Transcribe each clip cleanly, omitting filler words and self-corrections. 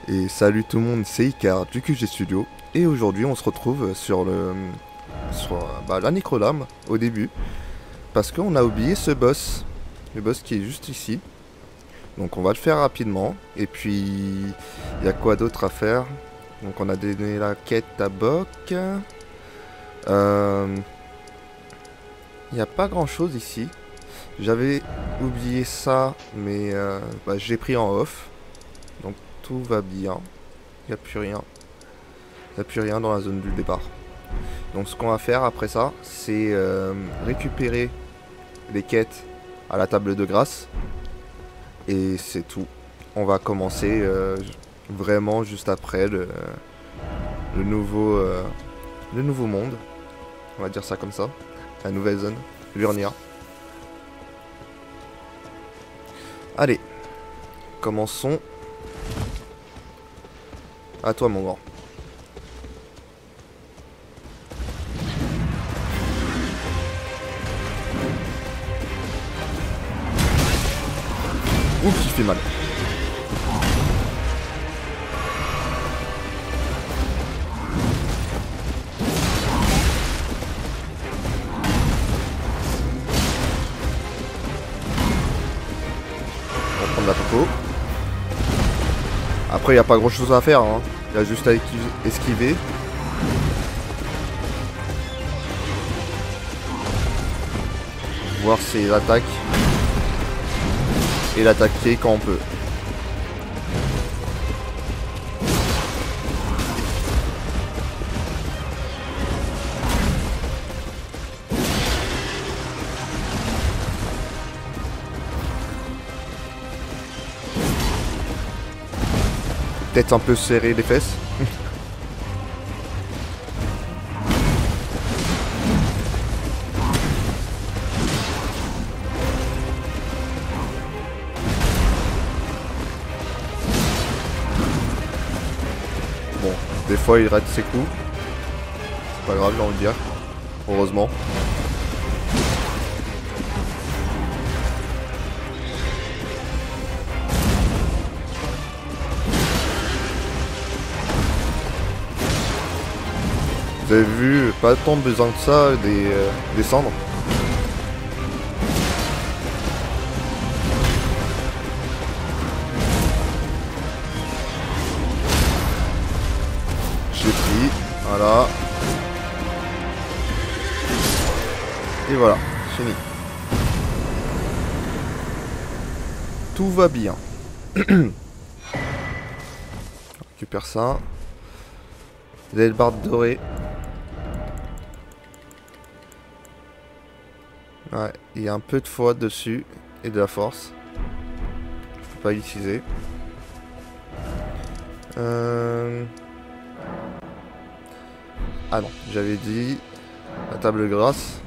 Et salut tout le monde, c'est Icar du QG Studio. Et aujourd'hui on se retrouve sur la Necrolame au début. Parce qu'on a oublié ce boss. Le boss qui est juste ici. Donc on va le faire rapidement. Et puis il y a quoi d'autre à faire? Donc on a donné la quête à Boc. Il n'y a pas grand chose ici. J'avais oublié ça, mais j'ai pris en off. Donc tout va bien. Il n'y a plus rien. Il n'y a plus rien dans la zone du départ. Donc ce qu'on va faire après ça, c'est récupérer les quêtes à la table de grâce. Et c'est tout. On va commencer vraiment juste après le nouveau monde. On va dire ça comme ça. La nouvelle zone. Lurnia. Allez. Commençons. À toi mon grand. Ouh, qui fait mal. On va prendre la popo. Après, il n'y a pas grand chose à faire. Hein. Il y a juste à esquiver. Voir ses attaques. Et l'attaquer quand on peut. Peut-être un peu serrer les fesses. Bon, des fois il rate ses coups. C'est pas grave, j'ai envie de dire. Heureusement. Vous avez vu, pas tant besoin que ça des cendres. Je l'ai pris, voilà. Et voilà, fini. Tout va bien. On récupère ça. Vous avez le barde doré. Ouais, il y a un peu de foi dessus et de la force. Je peux pas l'utiliser. Ah non, j'avais dit la table grasse.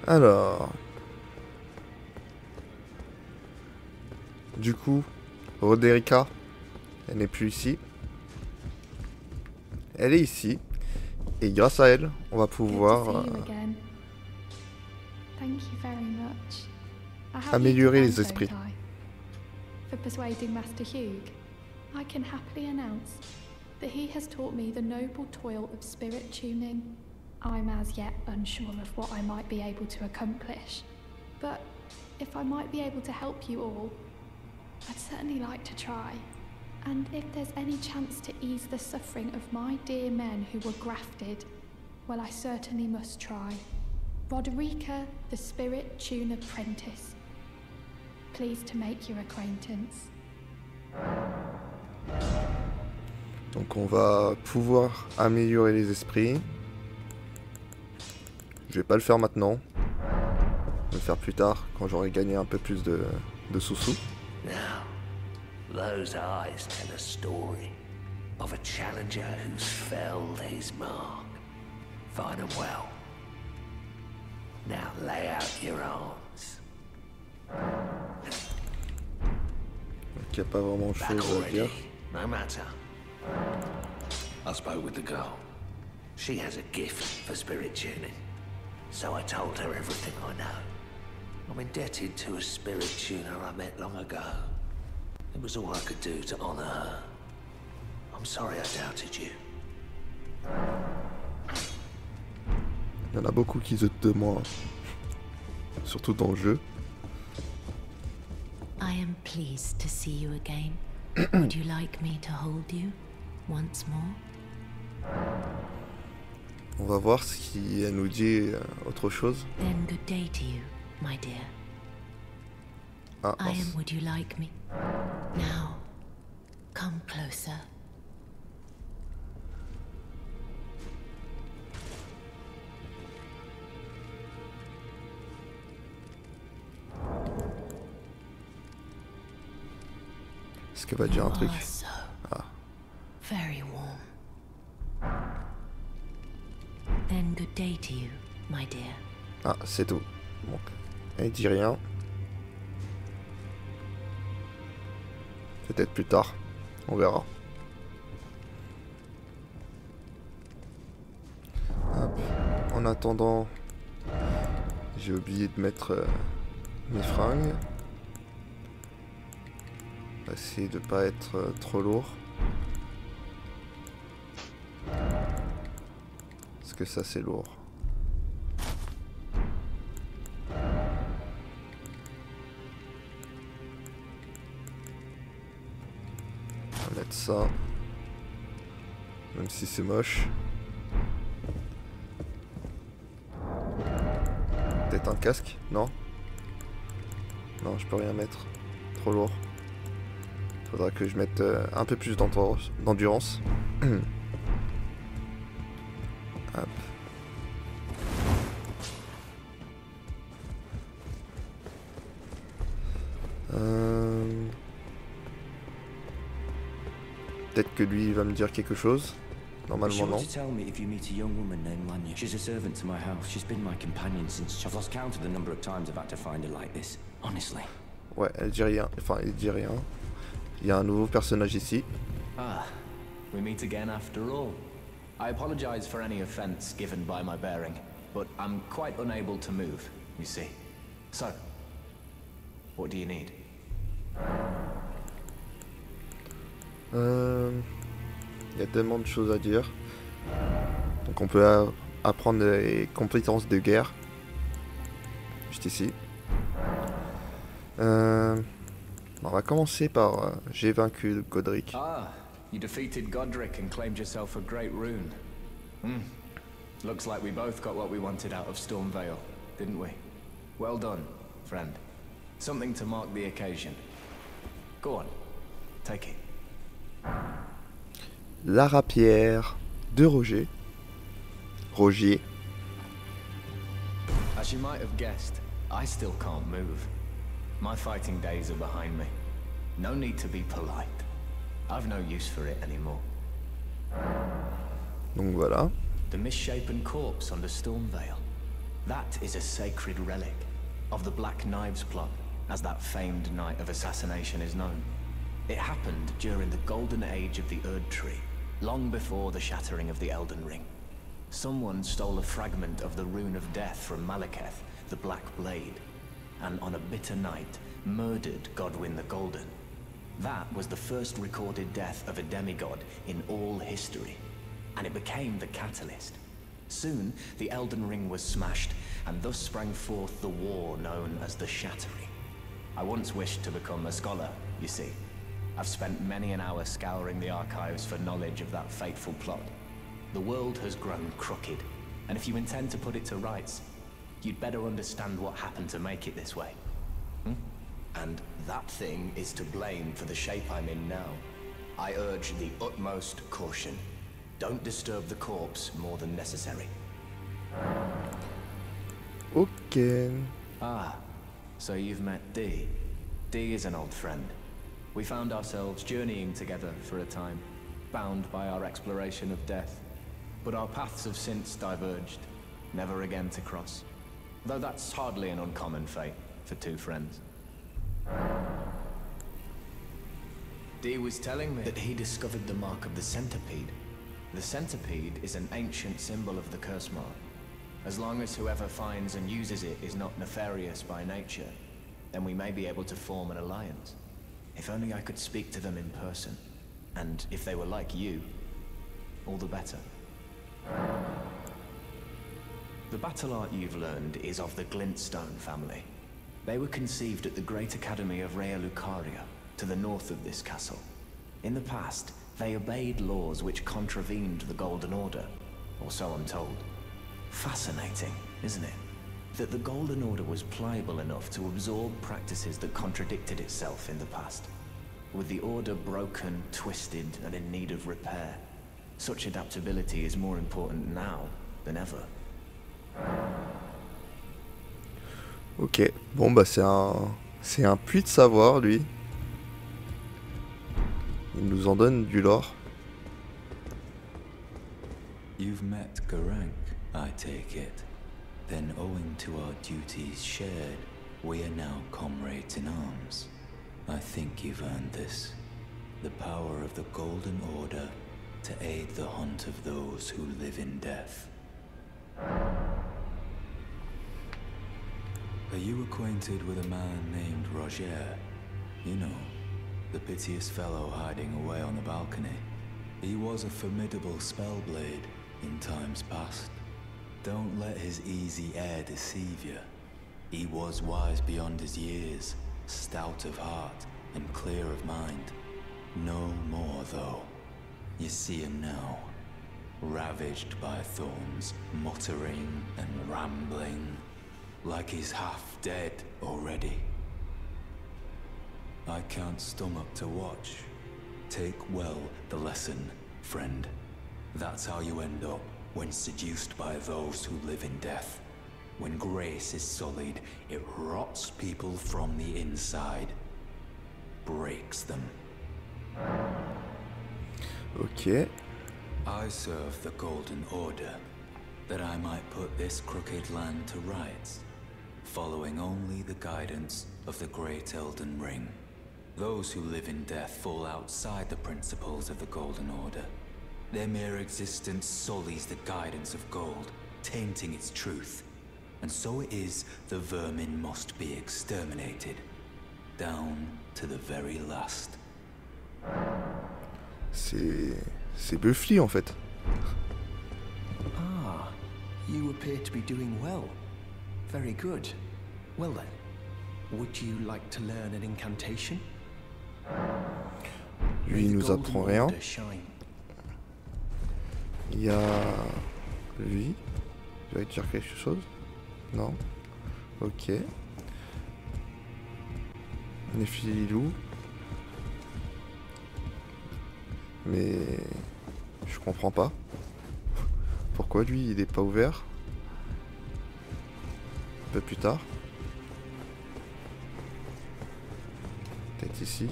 Alors. Du coup, Roderica, elle n'est plus ici. Elle est ici. Et grâce à elle, on va pouvoir améliorer les esprits. For persuading Master Hugh, I can happily announce that he has taught me the noble toil of spirit tuning. I'm as yet unsure of what I might be able to accomplish, but if I might be able to help you all, I'd certainly like to try. And if there's any chance to ease the suffering of my dear men who were grafted, well, I certainly must try. Roderica, the Spirit Tune Apprentice. Pleased to make your acquaintance. Donc on va pouvoir améliorer les esprits. Je vais pas le faire maintenant. Je vais le faire plus tard, quand j'aurai gagné un peu plus de sous-sous. Now, those eyes tell a story of a challenger who's felled his mark. Find them well. Now lay out your arms. Donc il n'y a pas vraiment de Back choses à already? dire. No matter. I spoke with the girl. She has a gift for spirit tuning. So I told her everything I know. I'm indebted to a spirit tuner I met long ago. It was all I could do to honor her. I'm sorry I doubted you. Il y en a beaucoup qui doutent de moi, surtout dans le jeu. I am pleased to see you again. Would you like me to hold you once more? On va voir si elle nous dit autre chose. Then good day to you, my dear. Ah, I mince. am would you like me? Now, come closer. Est-ce qu'elle va dire un truc? You are so Ah. very warm. Then good day to you, my dear. Ah, c'est tout. Donc, elle dit rien. Peut-être plus tard. On verra. Hop. En attendant, j'ai oublié de mettre mes fringues. On va essayer de pas être trop lourd. Parce que ça c'est lourd. On va mettre ça. Même si c'est moche. Peut-être un casque? Non? Non, je peux rien mettre. Trop lourd. Faudra que je mette un peu plus d'endurance. Hop. Peut-être que lui il va me dire quelque chose. Normalement non. Tell me if you meet a young woman named Lanya. She's a servant to my house. She's been my companion since I've lost count of the number of times I've had to find her like this. Honestly. Ouais, elle dit rien. Enfin, il dit rien. Il y a un nouveau personnage ici. Ah, we meet again after all. I apologize for any offense given by my bearing, but I'm quite unable to move, you see. So, what do you need? Il y a tellement de choses à dire. Donc on peut apprendre les compétences de guerre. Juste ici. On va commencer par j'ai vaincu Godric. Ah, you defeated Godric and claimed yourself a great rune. Looks like we both got what we wanted out of Stormvale, didn't we? Well done, friend. Something to mark the occasion. Go on, take it. La rapière de Roger. Rogier. As you might have guessed, I still can't move. My fighting days are behind me. No need to be polite. I've no use for it anymore. Donc voilà. The misshapen corpse under Stormvale. That is a sacred relic of the Black Knives plot, as that famed night of assassination is known. It happened during the golden age of the Erd Tree, long before the shattering of the Elden Ring. Someone stole a fragment of the Rune of Death from Malekith, the Black Blade, and on a bitter night, murdered Godwyn the Golden. That was the first recorded death of a demigod in all history, and it became the catalyst. Soon, the Elden Ring was smashed, and thus sprang forth the war known as the Shattering. I once wished to become a scholar, you see. I've spent many an hour scouring the archives for knowledge of that fateful plot. The world has grown crooked, and if you intend to put it to rights, you'd better understand what happened to make it this way. And that thing is to blame for the shape I'm in now. I urge the utmost caution. Don't disturb the corpse more than necessary. Ok. Ah, so you've met Dee. Dee is an old friend. We found ourselves journeying together for a time, bound by our exploration of death. But our paths have since diverged, never again to cross. Though that's hardly an uncommon fate for two friends. Dee was telling me that he discovered the mark of the centipede. The centipede is an ancient symbol of the curse mark. As long as whoever finds and uses it is not nefarious by nature, then we may be able to form an alliance. If only I could speak to them in person. And if they were like you, all the better. The battle art you've learned is of the Glintstone family. They were conceived at the Great Academy of Rea Lucaria, to the north of this castle. In the past, they obeyed laws which contravened the Golden Order, or so I'm told. Fascinating, isn't it? That the Golden Order was pliable enough to absorb practices that contradicted itself in the past. With the Order broken, twisted, and in need of repair, such adaptability is more important now than ever. Ok, bon bah c'est un puits de savoir lui. Il nous en donne du lore. You've met Garank, I take it. Then owing to our duties shared, we are now comrades in arms. I think you've earned this. The power of the Golden Order to aid the hunt of those who live in death. Are you acquainted with a man named Roger? You know, the piteous fellow hiding away on the balcony. He was a formidable spellblade in times past. Don't let his easy air deceive you. He was wise beyond his years, stout of heart and clear of mind. No more, though. You see him now, ravaged by thorns, muttering and rambling, like he's half dead already. I can't stomach to watch. Take well the lesson, friend. That's how you end up when seduced by those who live in death. When grace is sullied, it rots people from the inside. Breaks them. Ok. I serve the Golden Order, that I might put this crooked land to rights, following only the guidance of the Great Elden Ring. Those who live in death fall outside the principles of the Golden Order. Their mere existence sullies the guidance of gold, tainting its truth. And so it is the vermin must be exterminated, down to the very last. C'est Buffy en fait. Ah, you appear to be doing well. Very good. Well then, would you like to learn an incantation? Lui il nous apprend rien. Il y a lui. Il va dire quelque chose? Non. Ok. Néphililou. Mais je comprends pas. Pourquoi lui il est pas ouvert? Un peu plus tard. Peut-être ici.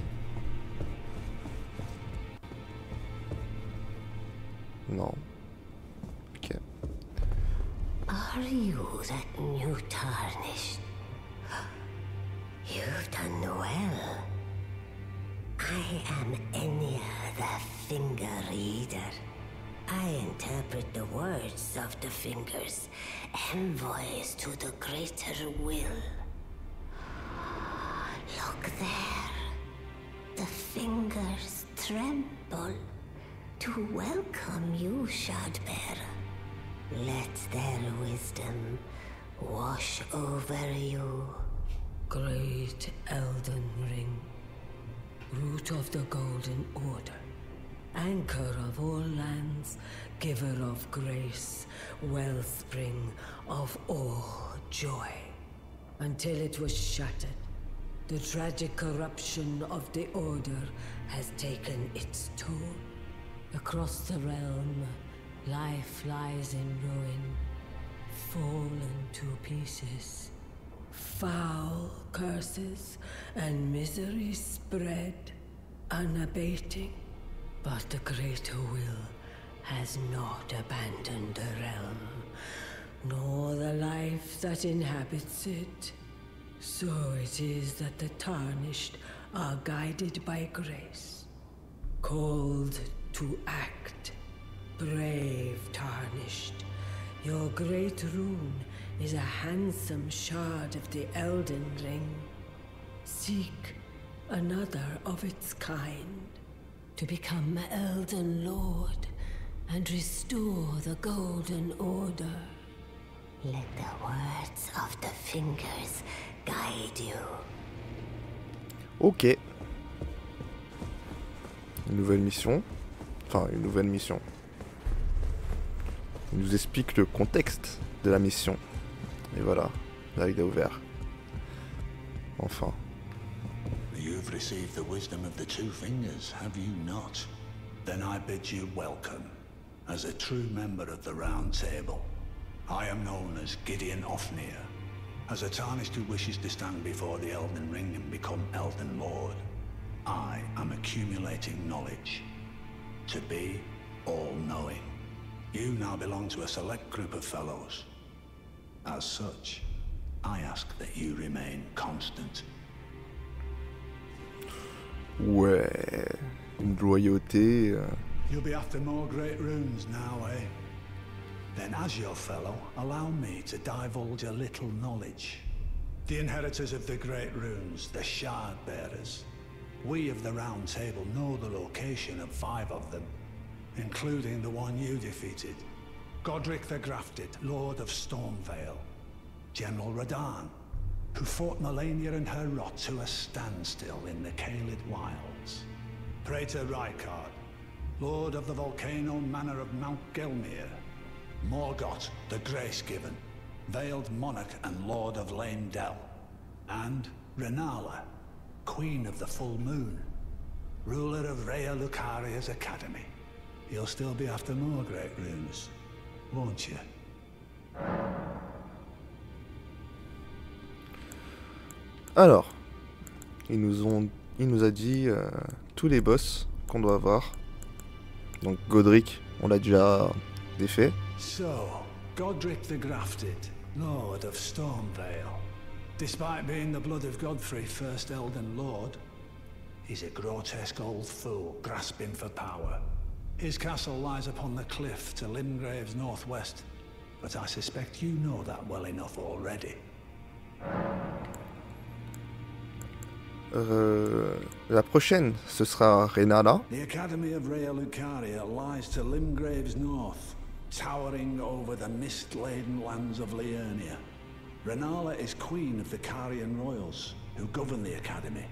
Non. Ok. Are you that new tarnished? You've done well. I am Enya the Finger Reader. I interpret the words of the fingers, envoys to the greater will. Look there. The fingers tremble to welcome you, Shardbearer. Let their wisdom wash over you. Great Elden Ring, root of the Golden Order, anchor of all lands, giver of grace, wellspring of all joy. Until it was shattered, the tragic corruption of the Order has taken its toll. Across the realm, life lies in ruin, fallen to pieces. Foul curses and misery spread, unabating. But the greater will has not abandoned the realm, nor the life that inhabits it. So it is that the tarnished are guided by grace, called to act. Brave tarnished, Your great rune is a handsome shard of the Elden Ring. Seek another of its kind to become Elden Lord and restore the Golden Order. Let the words of the fingers guide you. Ok. Une nouvelle mission. Enfin, une nouvelle mission. Il nous explique le contexte de la mission. Et voilà, là il est ouvert. Enfin. You've received the wisdom of the two fingers, have you not? Then I bid you welcome, as a true member of the Round Table. I am known as Gideon Ofnir, as a tarnished who wishes to stand before the Elden Ring and become Elden Lord. I am accumulating knowledge, to be all-knowing. You now belong to a select group of fellows. As such, I ask that you remain constant. Ouais, une loyauté. You'll be after more great runes now, eh? Then as your fellow, allow me to divulge a little knowledge. The inheritors of the great runes, the Shard Bearers. We of the Round Table know the location of 5 of them, including the one you defeated. Godric the Grafted, Lord of Stormvale. General Radahn, who fought Malenia and her rot to a standstill in the Caelid Wilds. Praetor Rykard, Lord of the Volcano Manor of Mount Gelmir. Morgott, the Grace-Given, Veiled Monarch and Lord of Lane Dell. And Renala, Queen of the Full Moon, ruler of Rhea Lucaria's Academy. You'll still be after more great runes, won't you? Alors, il nous a dit tous les boss qu'on doit avoir. Donc Godric, on l'a déjà défait. So, Godric the Grafted, Lord of Stormvale. Despite being the blood of Godfrey, first Elden Lord, he's a grotesque old fool grasping for power. His castle lies upon the cliff to Limgrave's northwest, but I suspect you know that well enough already. La prochaine, ce sera Renala. The Academy of Rhea Lucaria lies to Limgrave's north, towering over the mist-laden lands of Liurnia. Renala is queen of the Carian royals, who govern the Academy.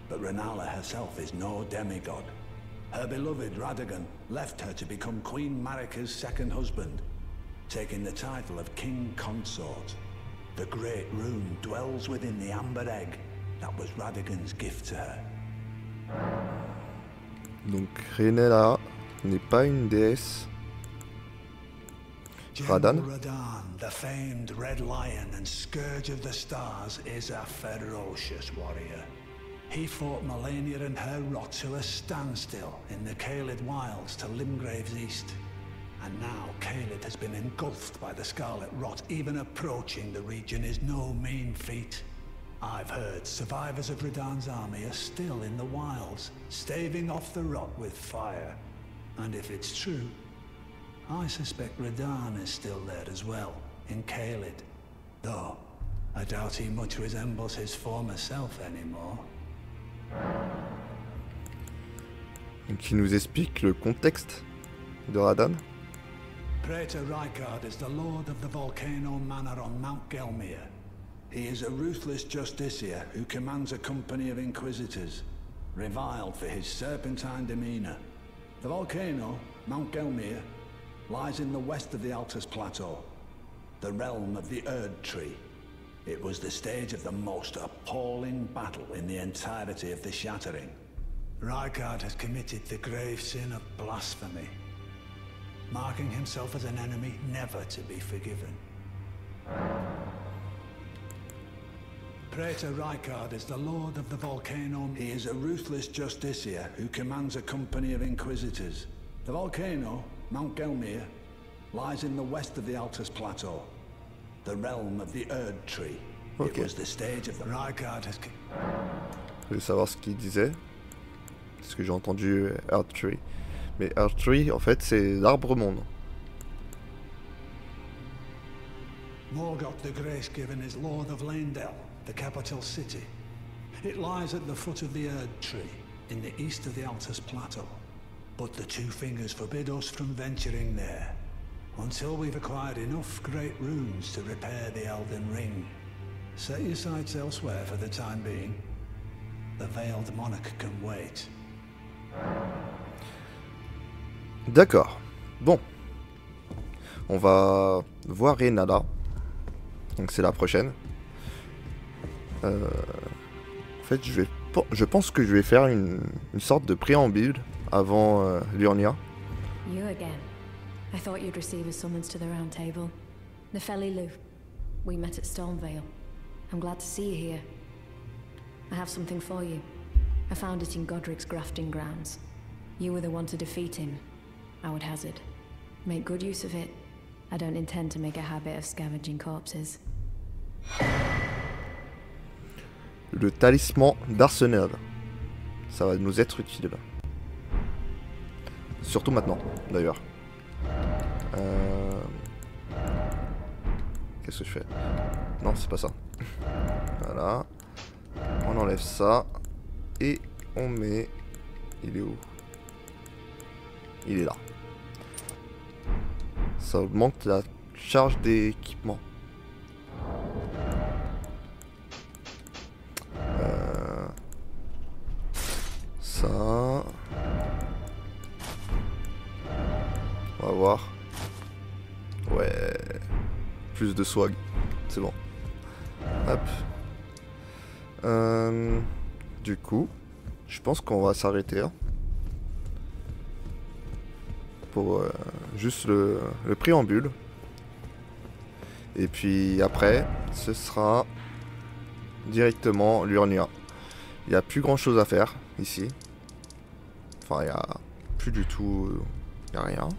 But Renala herself is no demigod. Her beloved Radagon left her to become Queen Marika's second husband, taking the title of King Consort. The Great Rune dwells within the amber egg that was Radagon's gift to her. Donc Renala n'est pas une déesse. General Radahn, the famed Red Lion and Scourge of the Stars, is a ferocious warrior. He fought Malenia and her rot to a standstill in the Caelid Wilds to Limgrave's east. And now Caelid has been engulfed by the Scarlet Rot. Even approaching the region is no mean feat. I've heard survivors of Radahn's army are still in the wilds, staving off the rot with fire. And if it's true, I suspect Radahn is still there as well, in Caelid. Though, I doubt he much resembles his former self anymore. Donc il nous explique le contexte de Radahn. Praetor Rykard is the lord of the Volcano Manor on Mount Gelmir. He is a ruthless justiciar who commands a company of inquisitors, reviled for his serpentine demeanor. The volcano, Mount Gelmir, lies in the west of the Altus Plateau, the realm of the Erd Tree. It was the stage of the most appalling battle in the entirety of the Shattering. Rykard has committed the grave sin of blasphemy, marking himself as an enemy never to be forgiven. Praetor Rykard is the lord of the volcano. He is a ruthless justiciar who commands a company of inquisitors. The volcano, Mount Gelmir, lies in the west of the Altus Plateau, the realm of the Erd Tree. It was the stage of the Rykard has... Je voulais savoir ce qu'il disait, parce que j'ai entendu Erd Tree. Mais Erd Tree, en fait, c'est l'arbre monde. Morgoth the Grace-Given is Lord of Leyndell, the capital city. It lies at the foot of the Erd Tree, in the east of the Altus Plateau. But the Two Fingers forbid us from venturing there, until we've acquired enough great runes to repair the Elden Ring. Set your sights elsewhere for the time being. The Veiled Monarch can wait. D'accord. Bon. On va voir Renada. Donc c'est la prochaine. En fait, je pense que je vais faire une sorte de préambule avant Liurnia. You again. I thought you'd receive a summons to the Round Table. Nefeli Lu. We met at Stormvale. I'm glad to see you here. I have something for you. I found it in Godric's grafting grounds. You were the one to defeat him, I would hazard. Make good use of it. I don't intend to make a habit of scavenging corpses. Le talisman d'Arsenal. Ça va nous être utile. Surtout maintenant, d'ailleurs. Qu'est-ce que je fais? Non, c'est pas ça. Voilà. On enlève ça. Et on met... Il est où? Il est là. Ça augmente la charge d'équipement. Ça... On va voir. Ouais. Plus de swag. C'est bon. Hop. Du coup, je pense qu'on va s'arrêter là. Pour juste le préambule. Et puis après, ce sera directement Liurnia. Il n'y a plus grand chose à faire ici. Enfin, il n'y a plus du tout... Il n'y a rien.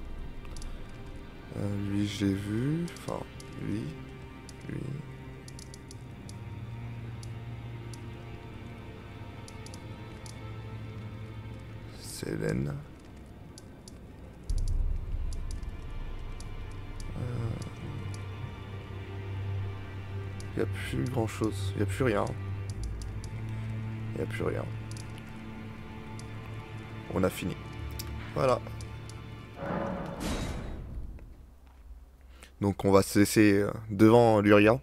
Lui, je l'ai vu. Enfin, lui. C'est Hélène. Il n'y a plus grand chose. Il n'y a plus rien. Il n'y a plus rien. On a fini. Voilà. Donc on va se laisser devant Liurnia.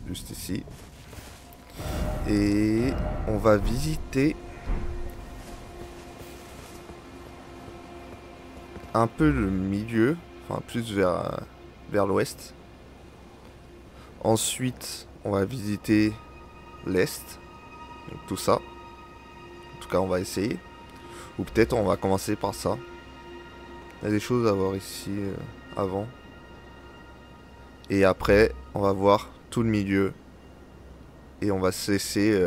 Juste ici. Et on va visiter un peu le milieu, enfin plus vers l'ouest. Ensuite, on va visiter l'est. Donc tout ça. En tout cas, on va essayer. Ou peut-être on va commencer par ça. Il y a des choses à voir ici avant. Et après, on va voir tout le milieu. Et on va se laisser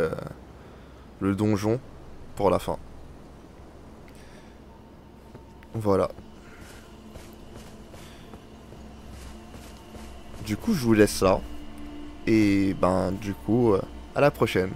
le donjon pour la fin. Voilà. Du coup, je vous laisse là. Et ben, du coup, à la prochaine.